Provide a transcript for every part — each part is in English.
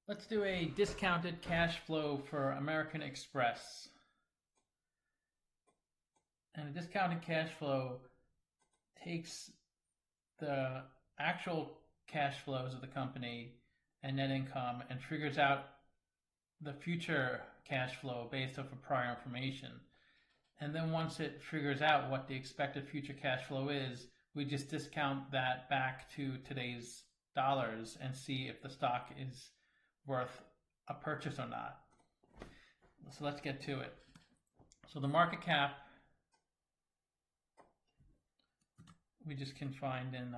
Let's do a discounted cash flow for American Express. And a discounted cash flow takes the actual cash flows of the company and net income and figures out the future cash flow based off of prior information. And then once it figures out what the expected future cash flow is, we just discount that back to today's dollars and see if the stock is worth a purchase or not. So let's get to it. So the market cap we just can find in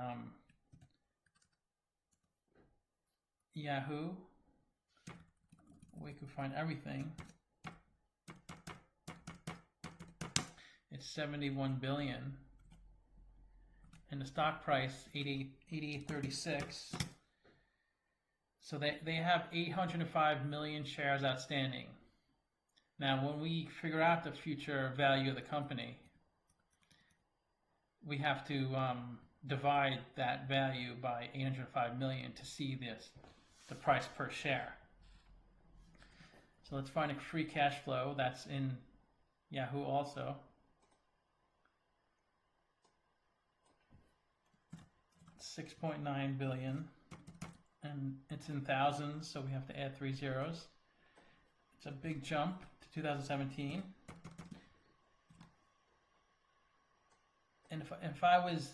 Yahoo. We can find everything. It's 71 billion. And the stock price 88.36. So they have 805 million shares outstanding. Now, when we figure out the future value of the company, we have to divide that value by 805 million to see the price per share. So let's find a free cash flow that's in Yahoo also. $6.9 billion, and it's in thousands, so we have to add 3 zeros. It's a big jump to 2017. And if I was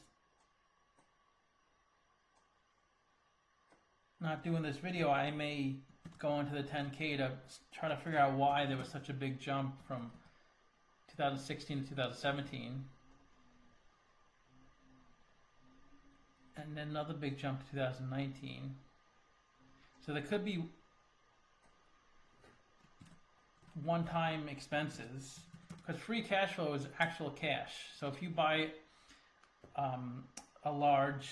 not doing this video, I may go into the 10K to try to figure out why there was such a big jump from 2016 to 2017. And then another big jump to 2019. So there could be one-time expenses, because free cash flow is actual cash. So if you buy a large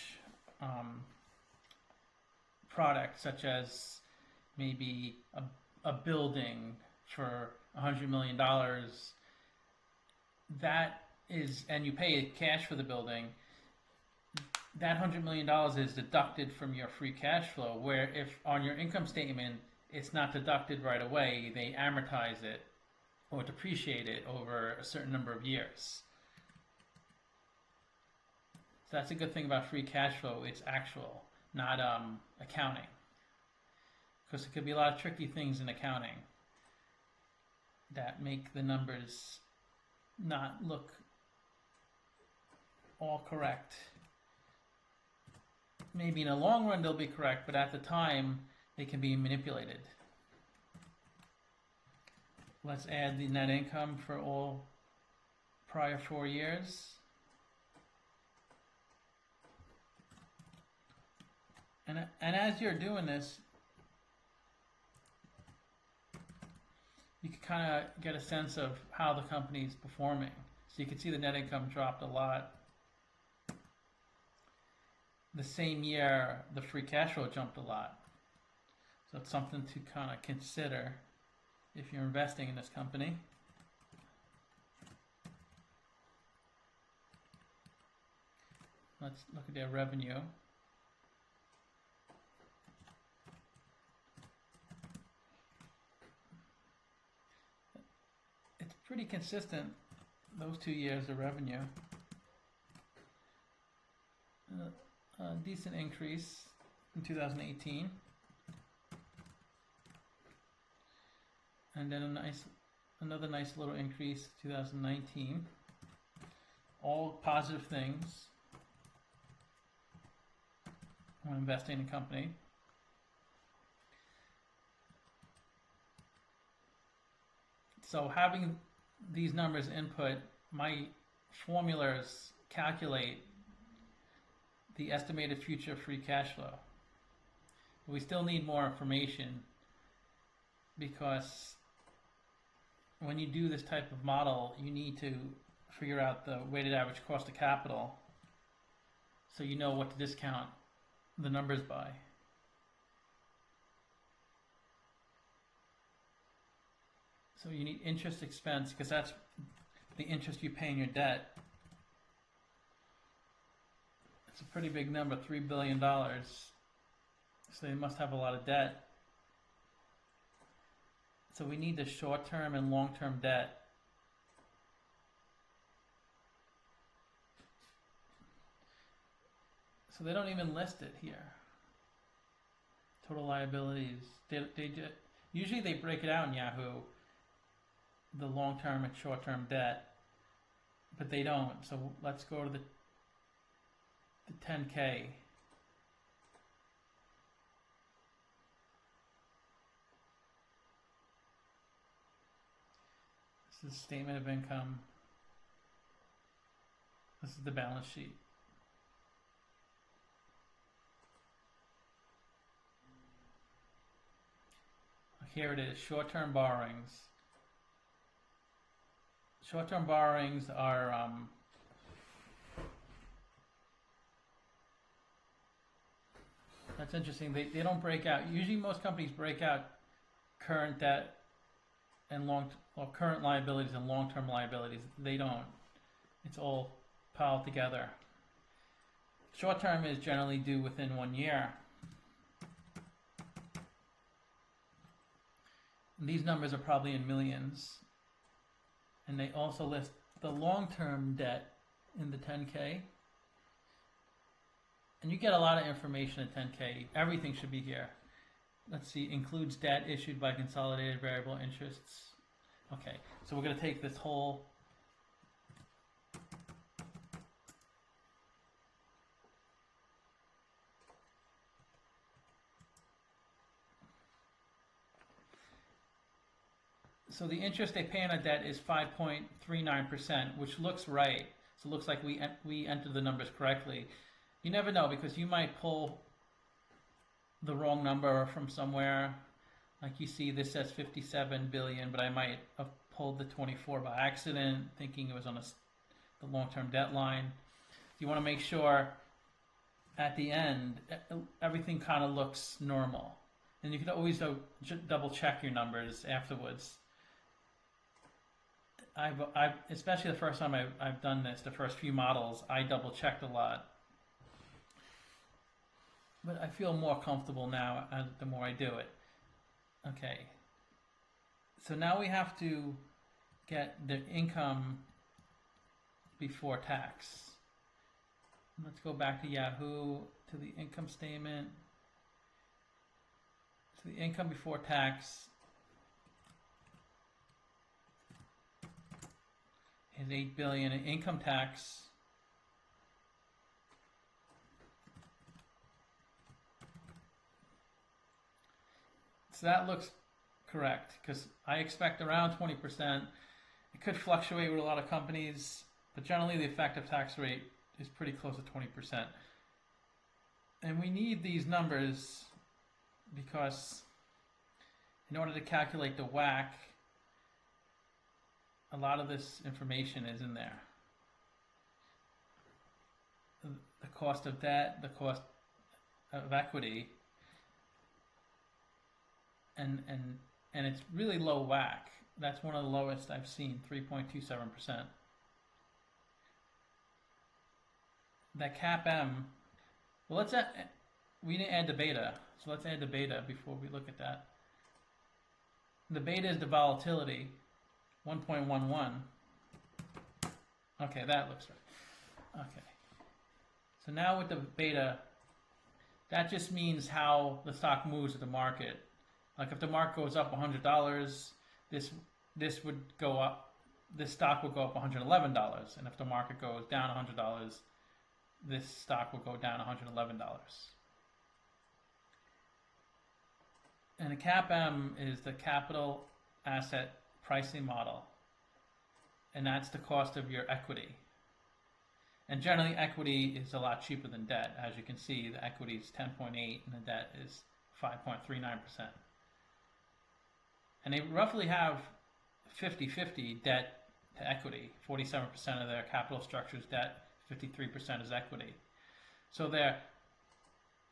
product, such as maybe a building for $100 million, that is, and you pay cash for the building, that $100 million is deducted from your free cash flow, where if on your income statement it's not deducted right away, they amortize it or depreciate it over a certain number of years. So that's a good thing about free cash flow. It's actual, not accounting. Because there could be a lot of tricky things in accounting that make the numbers not look all correct. Maybe in the long run they'll be correct, but at the time they can be manipulated. Let's add the net income for all prior 4 years. And as you're doing this, you can kind of get a sense of how the company is performing. So you can see the net income dropped a lot. The same year, the free cash flow jumped a lot. So it's something to kind of consider if you're investing in this company. Let's look at their revenue. It's pretty consistent, those 2 years of revenue. A decent increase in 2018, and then another nice little increase in 2019. All positive things when investing in a company. So having these numbers input, my formulas calculate the estimated future free cash flow. We still need more information, because when you do this type of model, you need to figure out the weighted average cost of capital so you know what to discount the numbers by. So you need interest expense, because that's the interest you pay in your debt. It's a pretty big number, $3 billion. So they must have a lot of debt. So we need the short-term and long-term debt. So they don't even list it here. Total liabilities. Usually they break it out in Yahoo, the long-term and short-term debt, but they don't. So let's go to the 10K. This is statement of income. This is the balance sheet. Here it is, short-term borrowings. Short-term borrowings are that's interesting. They don't break out. Usually most companies break out current debt and current liabilities and long-term liabilities. They don't. It's all piled together. Short-term is generally due within 1 year. And these numbers are probably in millions. And they also list the long-term debt in the 10K. And you get a lot of information at 10K. Everything should be here. Let's see, includes debt issued by consolidated variable interests. Okay, so we're going to take this whole so the interest they pay on a debt is 5.39%, which looks right. So it looks like we entered the numbers correctly. You never know, because you might pull the wrong number from somewhere. Like you see, this says 57 billion, but I might have pulled the 24 by accident, thinking it was on the long-term debt line. You want to make sure at the end everything kind of looks normal, and you can always double check your numbers afterwards. I've especially the first time I've done this, the first few models, I double checked a lot. But I feel more comfortable now the more I do it. Okay. So now we have to get the income before tax. Let's go back to Yahoo, to the income statement. So the income before tax is 8 billion in income tax. So that looks correct, because I expect around 20%. It could fluctuate with a lot of companies, but generally the effective tax rate is pretty close to 20%. And we need these numbers because in order to calculate the WACC, a lot of this information is in there. The cost of debt, the cost of equity, and it's really low WACC. That's one of the lowest I've seen, 3.27%. That cap M, well, let's add, we didn't add the beta, so let's add the beta before we look at that. The beta is the volatility, 1.11. Okay, that looks right. Okay. So now with the beta, that just means how the stock moves with the market. Like if the market goes up $100, this would go up. This stock would go up $111, and if the market goes down $100, this stock will go down $111. And the CAPM is the capital asset pricing model, and that's the cost of your equity. And generally, equity is a lot cheaper than debt. As you can see, the equity is 10.8 and the debt is 5.39%. And they roughly have 50-50 debt to equity. 47% of their capital structure is debt, 53% is equity. So their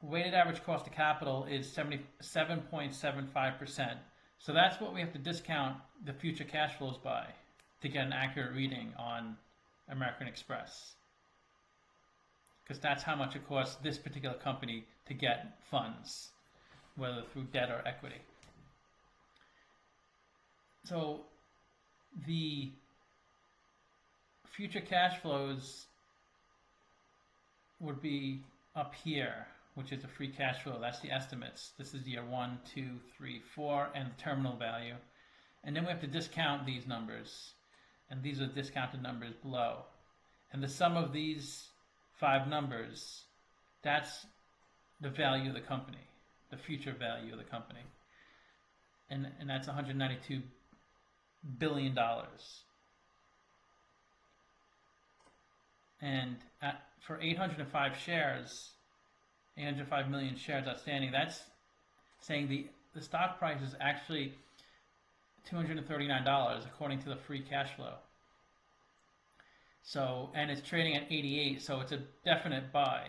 weighted average cost of capital is 77.75%. So that's what we have to discount the future cash flows by to get an accurate reading on American Express. Because that's how much it costs this particular company to get funds, whether through debt or equity. So the future cash flows would be up here, which is the free cash flow. That's the estimates. This is year 1, 2, 3, 4, and the terminal value. And then we have to discount these numbers. And these are discounted numbers below. And the sum of these 5 numbers, that's the value of the company, the future value of the company. And that's $192 billion. And for 805 shares, 805 million shares outstanding, that's saying the stock price is actually $239 according to the free cash flow. So, and it's trading at 88, so it's a definite buy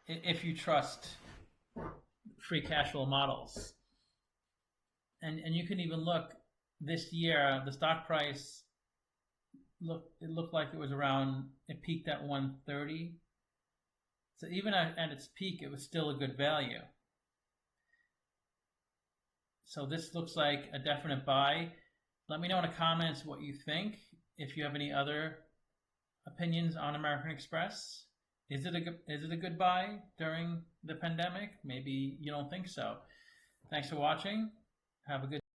if you trust free cash flow models. And you can even look this year, the stock price looked like it was around, it peaked at 130. So even at its peak, it was still a good value. So this looks like a definite buy. Let me know in the comments what you think. If you have any other opinions on American Express, is it a good buy during the pandemic? Maybe you don't think so. Thanks for watching. Have a good